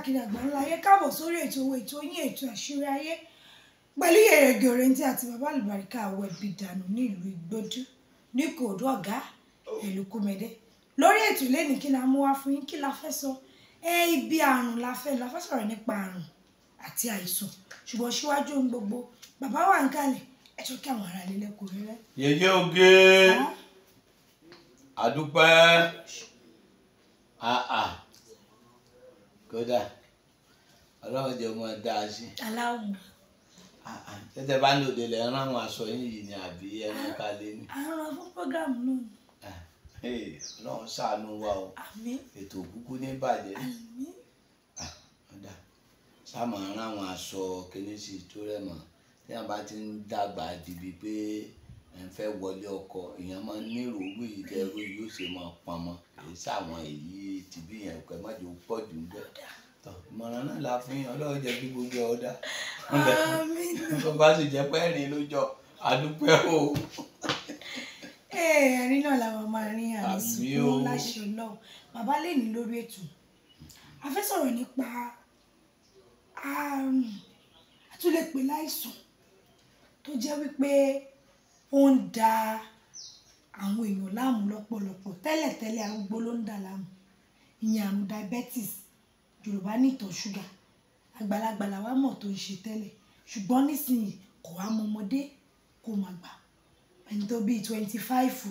káàkiri àgbáńlá ayé káàbọ̀ sórí ètò yín ètò àṣírí ayé pẹ̀lú Yèrègè Òrèǹtì àti Baba Alubarika Aworawo Agbaaye ní ìlú Ìgbòdú ní Kòòdú ọ̀gá ìlú Kúmẹ́dẹ́. Lórí ètò lẹ́ni kí la mú wá fún yín, kí la fẹ́ sọ? Ibi àrùn la fẹ́ sọ̀rọ̀ nípa àrùn àti àìsàn. Ṣùgbọ́n síwájú ohun gbogbo, bàbá wa ń kalẹ̀, ẹ jọ̀ọ́ kí àwọn ará ilé lẹ́kọ̀ọ́ rẹ̀. Yèyé oge àdúpẹ́ kódà Ọlọ́run jẹ́ mọ́ dáa sí. Aláwọ̀. Tẹ́tẹ́ bá ń lòdì lẹ́ rán àwọn aṣọ yìí ni àbí ẹran kalẹ̀ ni. Àrùn fún prógámù náà. Ọlọ́run ṣàánú wa o. Àmín. Ètò òkúkú ní bàjẹ́. Àmín. Sáàmù rán àwọn aṣọ kérésì tó rẹ̀ mọ́ tí wọ́n bá ti ń dàgbà dìbì pé ẹ̀ ń fẹ́ wọlé ọkọ èèyàn máa ń ní ìròwé ìdẹ́rù yóò ṣe máa pọn mọ́ èyí sáwọn èyí ti bí yẹn pẹ́ mọ́jọ pọ̀ jù ń bẹ́ ìmọ̀ràn náà la fún yín Ọlọ́run jẹ́ kí gbogbo ọ̀dà tó bá sì jẹ́ pé ẹ̀rín ló jọ àdúpẹ́ o. Ẹ̀rín náà làwọn máa rin àmì sùkúrú láṣẹ náà. Bàbá lè ní lórí ètò a fẹ́ sọ̀rọ̀ nípa àrùn àtúlẹ̀pẹ̀ láìsàn tó jẹ́ wípé ó ń da àwọn èèyàn láàmú lọ́pọ̀lọpọ̀. Tẹ́lẹ̀tẹ́lẹ̀ arúgbó ló ń dà láàmú, ìyẹn àrùn diabetes, Yorùbá ní ìtọ̀ ṣúgà, àgbàlagbà làwa mọ̀ tó ń ṣe tẹ́lẹ̀, ṣùgbọ́n nísìnyí kò wá mọ ọmọdé kò má gbà. Ẹni tó bíi 25,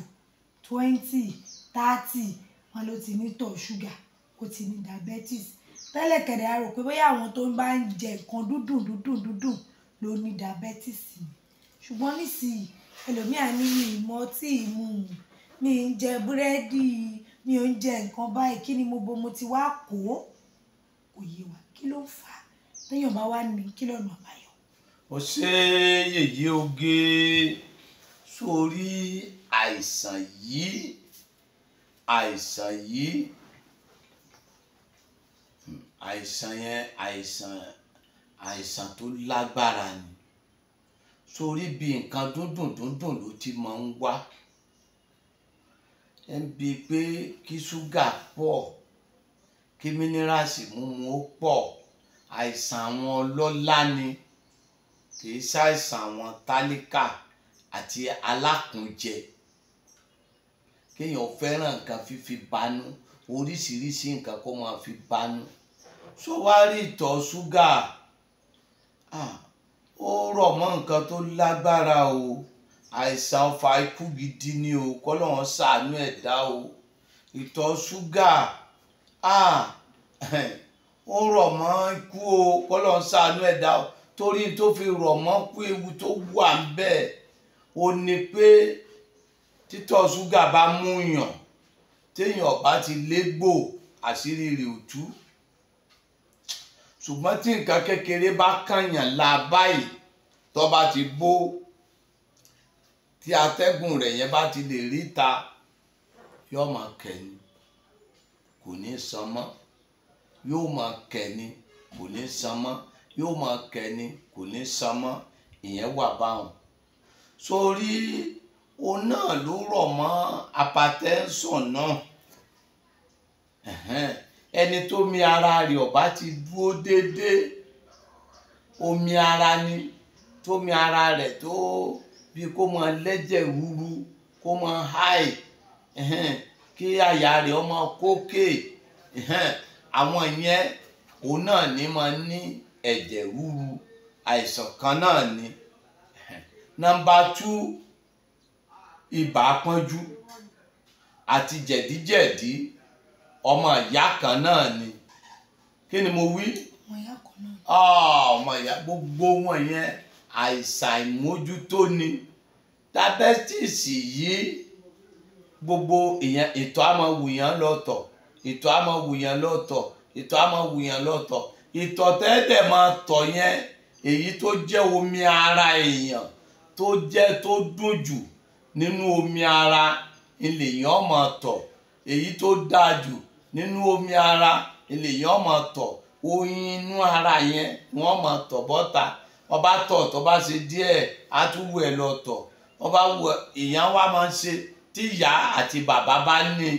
20, 30 wọn ló ti ní ìtọ̀ ṣúgà, ó ti ní diabetes. Tẹ́lẹ̀ kẹ̀dẹ̀ a rò pé bóyá àwọn tó bá ń jẹ nǹkan dúdùn ló ní diabetes ni, ṣùgbọ́n nísìnyí ẹlòmíà ní ìmọ̀ tí ìmú mi ń jẹ búrẹ́dì, mi ò ń jẹ nǹkan báyìí, kí ni mo ti wá kó kò yé wa kí ló ń fà á téèyàn bá wà ní kí lọ́nà àbáyọ. Ó ṣe yèyé oge sórí àìsàn yìí yẹn àìsàn tó lágbára ni. Sórí bí nǹkan dúndùn ló ti máa ń wá. Ẹ ń bi pé kí ṣúgà pọ̀, kí mínírààsì mímu ó pọ̀. Àìsàn àwọn ọlọ́lá ni, kì í ṣàìsàn àwọn tálíkà àti alákùnjẹ. Kéèyàn fẹ́ràn nǹkan fífi banú, oríṣiríṣi nǹkan kó máa fi banú. Ṣó wá rí ìtọ̀ ṣúgà? Ó rọ̀ mọ́ nǹkan tó lágbára o. Àìsàn ọfà ikú gidi ni o, k'Ọlọ́run ṣàánú ẹ̀dá o. Ìtọ̀ ṣúgà ó rọ̀ mọ́ ikú o, k'Ọlọ́run ṣàánú ẹ̀dá o. Torí tó fi rọ̀ mọ́ kú ewu tó wà ńbẹ̀ ó ní pé títọ̀ ṣúgà bá mú yàn, téèyàn bá ti légbò àṣírí rẹ̀ ò tú. Ṣùgbọ́n tí nǹkan kékeré bá kànyàn la báyìí tó bá ti bó, tí atẹ́gùn rẹ̀ yẹn bá ti lè ríta, yóò máa kẹ́ni kò ní san mọ́, yóò máa kẹ́ni kò ní san mọ́, yóò máa kẹ́ni kò ní san mọ́. Ìyẹn wà báwọn. Sórí òun náà ló rọ̀ mọ́ hypertension náà. Ẹni tó mi ara rẹ̀ ò bá ti dúró déédéé, omi ara ni tó mi ara rẹ̀ tó bí kó máa lẹ́jẹ̀ rúru, kó máa háì, kí àyà rẹ̀ ó máa kókè. Àwọn yẹn òun náà ní máa ní ẹ̀jẹ̀ rúru, àìsàn kan náà ni. Number 2, ibà pọ́njú àti jẹ̀díjẹ̀dí ọmọ ìyá kan náà ni. Kí ni mo wí? Ọmọ ìyá kan náà. Ọmọ ìyá, gbogbo wọn yẹn àìsàn ìmójútó ni. Diabetes yìí gbogbo ìyẹn ìtọ̀ á máa wù yàn lọ́tọ̀, ìtọ̀ á máa wù yàn lọ́tọ̀, ìtọ̀ á máa wù yàn lọ́tọ̀. Ìtọ̀ tẹ́tẹ̀ máa tọ̀ yẹn èyí tó jẹ́ omi ara èèyàn tó dùn jù nínú omi ara èèyàn máa tọ̀. Èyí tó dáa jù nínú omi ara èèyàn máa tọ̀. Oyin inú ara yẹn wọ́n máa tọ̀ bọ́ta. Wọ́n bá tọ̀ tó bá ṣe díẹ̀ á tún wù ẹ́ lọ tọ̀. Wọ́n bá wù èèyàn wá máa ń ṣe tí ìyá àti bàbá bá ní,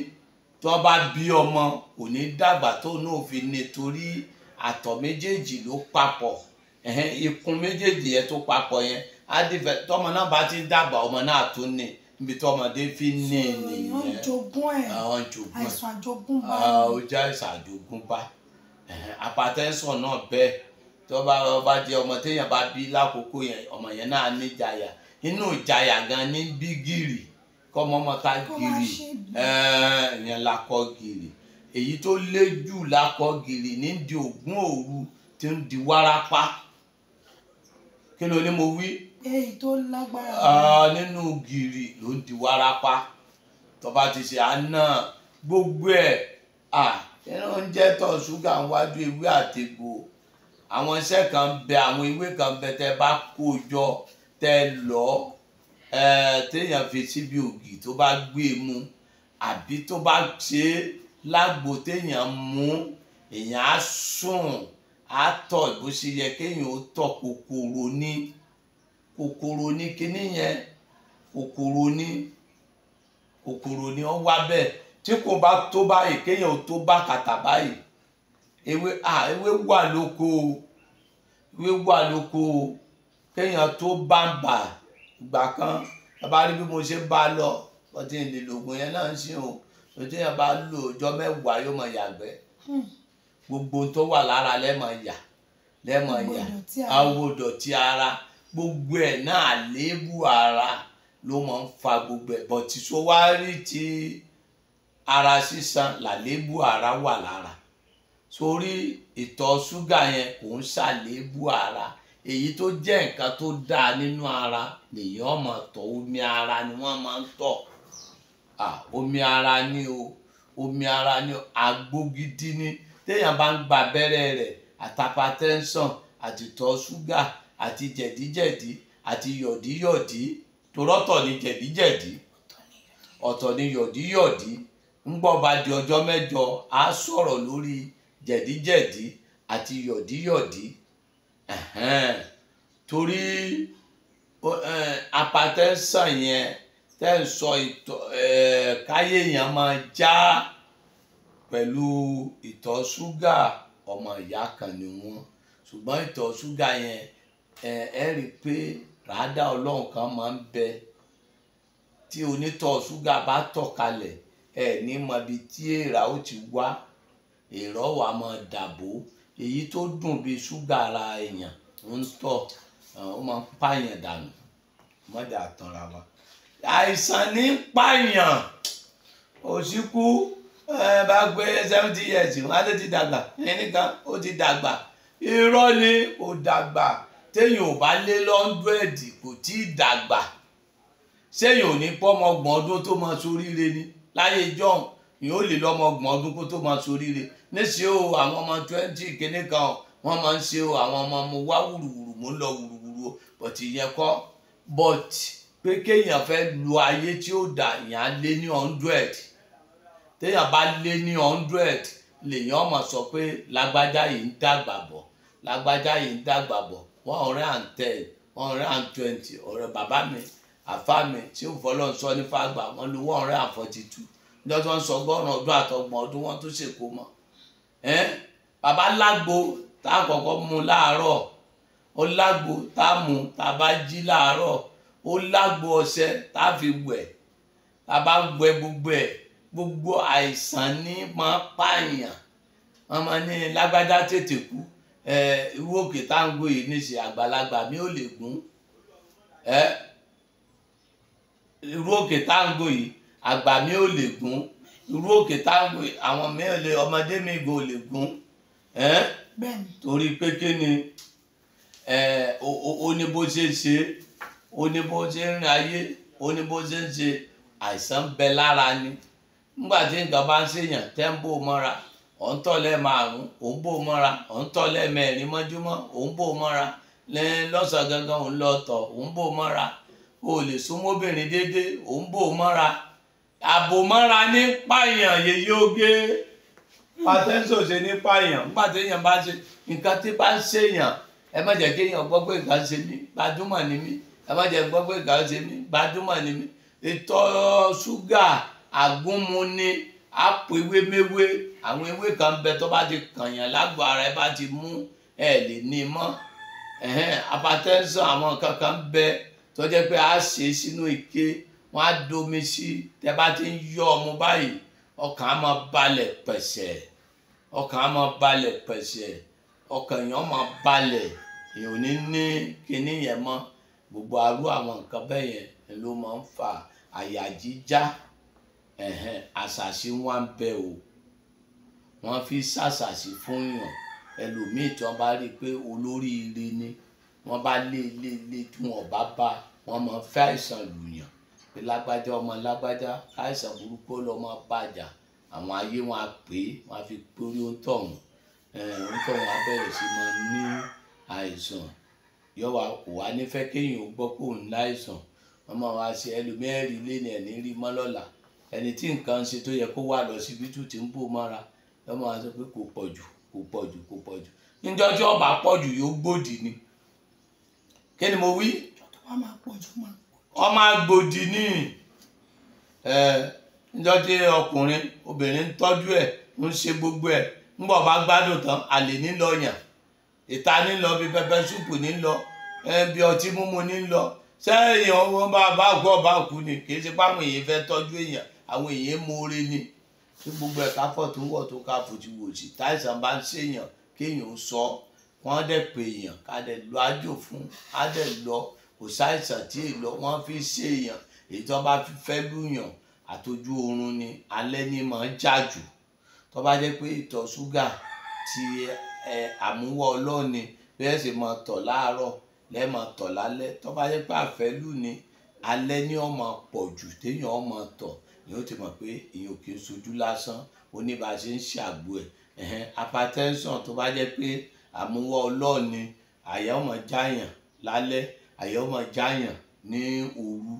tí wọ́n bá bí ọmọ kò ní dàgbà tó náà fi ní, torí àtọ̀ méjèèjì ló papọ̀ ikùn méjèèjì yẹn tó papọ̀ yẹn á dìfẹ́ tọmọ náà bá ti dàgbà ọmọ náà tún ní níbi tọmọdé fi ní nìyẹn àwọn jogún àìsàn àjogúnbá ó jẹ́ àìsàn àjogúnbá hypertension náà bẹ́ẹ̀ tó bá jẹ́ ọmọ téèyàn bá bí lákòókò yẹn ọmọ yẹn náà ní ìjayà inú ìjayà gan ní bí gìrì kọ́mọ ọmọ ká gìrì ìyẹn lakọ gìrì èyí tó lé jù lakọ gìrì ní di ògún òru tí ń di wárápá kí ló ní mo wí. èyí tó lágbára. nínú gìrì ló ń di wárápá tó bá ti ṣe àná gbogbo ẹran oúnjẹ tó ṣúgà ń wájú ewé àtegbò àwọn iṣẹ́ kan bẹ àwọn ewé kan bẹ tẹ́ bá kó jọ tẹ́ lọ téèyàn fi síbi ògì tó bá gbé mu àbí tó bá ṣe lágbo téèyàn mú èèyàn á sùn á tọ̀ bó ṣe yẹ kéèyàn ó tọ̀ kòkòrò ní kíní yẹn kòkòrò ní ó wá bẹ́ẹ̀ tí kò bá tó báyìí kéèyàn ó tó bá kàtà báyìí ewé wà lóko kéèyàn tó bàǹbà ìgbà kan bá rí bí mo ṣe bá lọ ọtí ìlélógún yẹn náà ń sìn o lójú yẹn bá lò ọjọ́ mẹ́wàá yóò máa yàgbẹ́ gbogbo tó wà lára lẹ́mọ̀ yà àwòdọ̀tí ara gbogbo ẹ̀ náà àléébù ara ló máa ń fa gbogbo ẹ̀ bọ̀ tí so wá rí ti ara sísan làléébù ara wà lára sórí ìtọ̀ ṣúgà yẹn kò ń ṣàléébù ara èyí tó jẹ́ nǹkan tó dáa nínú ara lèyàn máa tọ̀ omi ara ni wọ́n máa ń tọ̀ omi ara ni àgbo gidi ni téèyàn bá ń gba abẹ́rẹ́ rẹ̀ hypertension àti ìtọ̀ ṣúgà àti jẹ̀díjẹ̀dí àti yọ̀díyọ̀dí torọ́tọ̀ ni jẹ̀díjẹ̀dí ọ̀tọ̀ ni yọ̀díyọ̀dí ńgbọ́ bá di ọjọ́ mẹ́jọ á sọ̀rọ̀ lórí jẹ̀díjẹ̀dí àti yọ̀díyọ̀dí torí hypertension yẹn tẹ́ ń sọ káyé èèyàn máa já pẹ̀lú ìtọ̀ ṣúgà ọmọ ìyá kan ni wọ́n ṣùgbọ́n ìtọ̀ ṣúgà yẹn ẹ rí i pé ràádà ọlọ́run kan máa ń bẹ tí onítọ̀ ṣúgà bá tọ̀ kalẹ̀ ní mọ ibi tí èèrà ó ti wá èèrà wà máa dàbò èyí tó dùn bíi ṣúgà ara èèyàn ń tọ̀ ó máa ń pààyàn dànù mọ́jà tanra wa àìsàn ní pààyàn òṣìkú bá gbé 70 years wọn á lè ti dàgbà ẹnìkan ó ti dàgbà irọ́ ni ó dàgbà téèyàn ò bá lé 100 kò tí ì dàgbà séèyàn ò ní pọ́mọ 30 ọdún tó máa soríire ni láyé john yóò lè lọ́mọ 30 ọdún kó tó máa soríire níṣẹ́ o àwọn ọmọ 20 kìíní kan wọ́n máa ń ṣe o àwọn ọmọ mo wá wùrùwùrù mo ń lọ wùrùwùrù o but ìyẹn kọ́ but pé kéèyàn fẹ́ lo ayé tí ó dà yàn á lé ní 100 téèyàn bá lé ní 100 lèèyàn máa sọ pé lágbájá yìí ń dàgbà bọ̀ lágbájá yìí ń dàgbà bọ̀ 110 120 ọ̀rẹ́ bàbá mi àfá mi tí ó fọlọ́ sọ ní fàgbà wọn lo 142 níjọ́ tí wọ́n sọ 100 ọdún àtọgbọ̀n ọdún wọn tó ṣèkó mọ́ bàbá lágbo tá a kọ́kọ́ mu láàárọ̀ ó lágbo tá a mú tá a bá jí láàárọ̀ ó lágbo ọṣẹ tá a fi wẹ̀ tá a bá wẹ̀ gbogbo àìsàn ní máa pààyàn wọn máa ní lágbájá tètè kú irú òkè tá à ń gbé yìí níṣẹ́ àgbàlagbà mi ò lè gún irú òkè tá à ń gbé yìí àgbà mi ò lè gún irú òkè tá à ń gbé àwọn mi ò lè ọmọdé mi ò lè gún torí pé kí ni ó ní bó ṣe ṣe ó ní bó ṣe ń rìn ayé ó ní bó ṣe ń ṣe àìsàn bẹ lára ni nígbà tí nǹkan bá ń ṣèyàn tẹ́ ń bò mọ́ra ò ń tọ̀ lẹ́ẹ̀márùn ò ń bò mọ́ra ò ń tọ̀ lẹ́ẹ̀mẹ́rin mọ́júmọ́ ò ń bò mọ́ra lọ́sàn gangan ò ń lọ tọ̀ ò ń bò mọ́ra o lè súnmọ́bìnrin déédéé ò ń bò mọ́ra àbò mọ́ra ní pààyàn yèyé oge pàtẹ́ńsò ṣe ní pààyàn nígbà tí èèyàn bá ṣe nǹkan tí bá ń ṣèyàn ẹ má jẹ́ kéèyàn gbọ́ pé nǹkan ṣe mí gbajúmọ̀ ni mí ẹ má jẹ́ gbọ́ pé nǹkan ṣe mí gbajúmọ̀ ni mí ìtọ̀ ṣúgà àgúnmu ni á po ewé méwé àwọn ewé kan bẹ tó bá ti kànyàn lágbo ara ẹ bá ti mú ẹ lè ní mọ́ hypertension àwọn kankan bẹ tó jẹ́ pé a ṣe sínú ike wọ́n á domi sí tẹ́ bá ti ń yọ ọmú báyìí ọkàn á máa balẹ̀ pẹ̀sẹ̀ ọkàn á máa balẹ̀ pẹ̀sẹ̀ ọkàn èèyàn máa balẹ̀ èèyàn ò ní ní kinní yẹn mọ́ gbogbo arú àwọn nǹkan bẹ́ẹ̀ yẹn ló máa ń fa àyà jíjá àṣàṣì wọn bẹ o wọ́n fi ṣàṣàṣì fún yàn ẹlòmíì tí wọ́n bá rí i pé olóríire ni wọ́n bá lé tí wọ́n bá wọ́n máa fẹ́ àìsàn lùyàn pé lágbájá ọmọ lágbájá àìsàn burúkú lọ máa bàjá àwọn ayé wọn á pè é wọn á fi pé orí òǹtọ̀hún á bẹ̀rẹ̀ sí máa ní àìsàn yọ̀wá kò wá nífẹ̀ẹ́ kéèyàn ó gbọ́ pé òun láìsàn wọ́n máa wá ṣe ẹlòmíràn lé ní ẹ̀ní rí mọ́ lọ́la ẹni tí nǹkan ṣe tó yẹ kó wà lọ síbi tó ti ń bò mọ́ra wọ́n máa sọ pé kò pọ̀jù níjọ́ tí ọba pọ̀jù yóò gbòdì ni kí ni mo wí ọmọ agbòdì ni níjọ́ tí ọkùnrin obìnrin ń tọ́jú ẹ̀ ń ṣe gbogbo ẹ̀ ń bọ̀ bá gbádùn tán àlè nílọ yàn ìta nílọ bí pẹpẹ súpù nílọ bí ọtí mímu nílọ sẹ́yìn wọn bá gbọ́ bá kú ni kì í ṣe pé àwọn èèyàn fẹ́ tọ́jú èèyàn àwọn èèyàn mórè ni tí gbogbo ẹ̀ka pọ̀ tó wọ̀ tó ká fojú wò sí táìsàn bá ń ṣèyàn kéèyàn sọ wọ́n dẹ̀ pè èèyàn ká dẹ̀ lọ àjò fún á dẹ̀ lọ kò sáìsàn tí ì lọ wọ́n fi ṣèyàn èyí tó bá fi fẹ́ lùyàn àtọ́jú oorun ni alẹ́ ní máa ń jà jù tó bá jẹ́ pé ìtọ̀ ṣúgà ti àmúwọ́ ọlọ́ọ̀ni bẹ́ẹ̀ sì máa tọ̀ láàárọ̀ lẹ́ẹ̀ máa tọ̀ lálẹ́ tó bá jẹ́ pé àfẹ́lù ni alẹ́ ní ó máa pọ̀ jù téèyàn ó máa tọ̀ ni ó ti mọ̀ pé èèyàn kì í sojú lásán oníbàṣẹ ń ṣàgbo ẹ̀ hypertension tó bá jẹ́ pé àmúwọ́ ọlọ́ọ̀ni àyà ó máa jáyàn lálẹ́ àyà ó máa jáyàn ní òru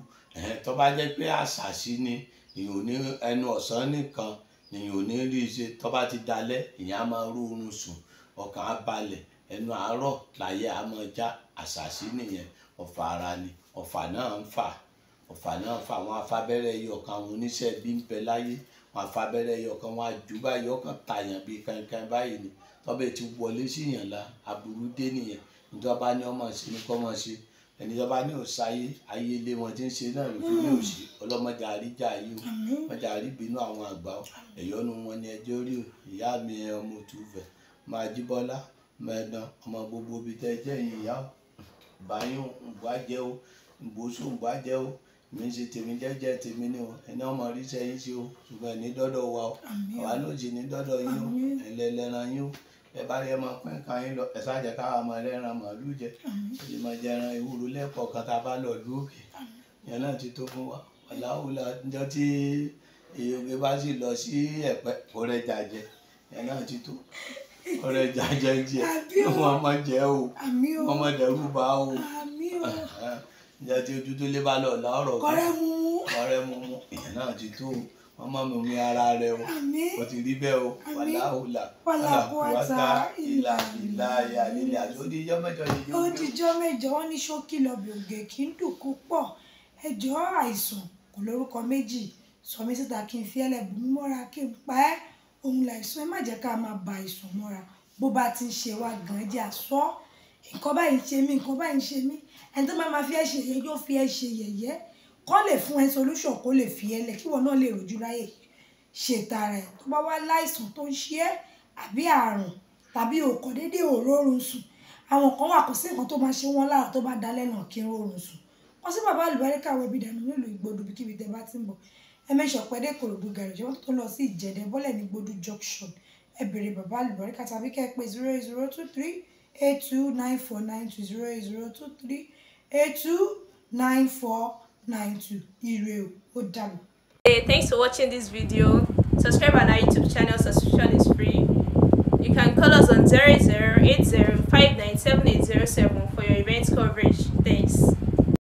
tó bá jẹ́ pé àṣàṣì ni èèyàn ò ní ẹnu ọ̀sán nìkan èèyàn ò ní rí i ṣe tó bá ti dalẹ̀ èèyàn á máa ró oorun sùn ọkàn á balẹ̀ ẹnu àárọ̀ láyé á máa já àṣàṣì nìyẹn ọ̀fà ara ni ọ̀fà náà ń fà àwọn afábẹ́rẹ́ ẹyọ kan àwọn oníṣẹ́ bí ń bẹ láyé wọn afábẹ́rẹ́ ẹyọ kan wọn àjù báyìí ọkàn tààyàn bíi kankan báyìí ni tọ́bẹ̀ ti wọlé síyàn la aburú dé nìyẹn níjọba ní ọmọ ṣe ní kọ́ mọ̀ ṣe ẹni tó bá ní òsáyé ayé ilé wọn tí ń ṣe náà ló fi ní òsì ọlọ́mọdé àríjà yìí o mọ̀jà àríbínú àwọn àgbà ẹ̀yọ́nu wọn ni ẹjọ́ rí o ìyá mi ọmọ òtúfẹ̀ máa jíbọ́lá mẹ́ẹ̀dán ọmọ gbogbo ibi tẹ́ jẹ́ ìyá o báyìí ǹgbà jẹ́ o ǹgbòsù ǹgbà jẹ́ o mi ń ṣe tèmi jẹ́jẹ́ tèmi ni o ẹni ọmọ rí sẹ́yìn sí o ṣùgbọ́n ẹni dọ́dọ̀ wa o àwa ló sì ní dọ́dọ̀ yín o ẹlẹ́lẹ́ran yín o ẹ bá rí ẹ máa pín nǹkan yín lọ ẹ sáàjẹ káwa máa rẹ́ran màálù jẹ ẹ máa jẹ ẹran ewúro lẹ́pọ̀ kan tá a bá lọ lú òkè yẹn náà ti tó fún wa ọ̀làwùlà níjọ́ tí èyí bá sì lọ sí ẹ̀pẹ́ ọ̀rẹ́ jàjẹ yẹn náà ti tó ọ̀rẹ́ jàjẹ jẹ wọn máa jẹ o wọn máa dẹrù bá o níjọ́ tí ojú tó lé bá lọ láọ̀rọ̀ kọ́rẹ́ mú yẹn náà ti tó o wọ́n máa mú mi ara rẹ o ó ti rí bẹ́ẹ̀ o wàláhùlà wàláhùwàtà ìlà ìyá lílẹ̀ àti ó di ijọ́ mẹ́jọ yìí. ó di ijọ́ mẹ́jọ wọ́n ní ṣókí lọ́bì ògè kí n dùn kó pọ̀ ẹjọ́ àìsàn kò lórúkọ méjì sọ mí síta kí n fi ẹlẹ́bù mi mọ́ra kí n pa ẹ́ òun làìsàn ẹ má jẹ́ ká máa ba àìsàn mọ́ra bó bá ti ń ṣe wá gan-an jẹ́ àsọ nǹkan báyìí ń ṣe mí nǹkan báyìí ń ṣe mí ẹni tó máa fi ẹ́ ṣe yẹ̀yẹ́ yóò fi ẹ́ ṣe yẹ̀yẹ́ kọ́ lè fún ẹ solution kó lè fi ẹ lẹ̀ kí wọn náà lè rojú ráyè ṣètà rẹ̀ tó bá wá láìsàn tó ń ṣe ẹ́ àbí àrùn tàbí òkò déédéé òórùn sùn àwọn kan wà kó sí nǹkan tó máa ṣe wọ́n lára tó bá dalẹ̀ náà kí n rọrùn sùn wọ́n sí Baba Alubarika Aworawo Agbaaye nílùú Ìgbòdù kíbi tẹ́ bá ti ń bọ̀ ẹ mẹ́sàn pẹ́ẹ́dẹ́ Ìkòròdú garage wọ́n tó lọ sí Ìjẹ̀dẹ̀ bọ́lẹ̀ ní Ìgbòdù junction ẹ bèrè Baba Alubarika tàbí kẹ́ ẹ pé 08023829492 0802492 ire o dàbọ̀. Hey, thanks for watching this video. Subscribe on our YouTube channel. Subscription is free. You can call us on 0080597807 for your event coverage. Thanks.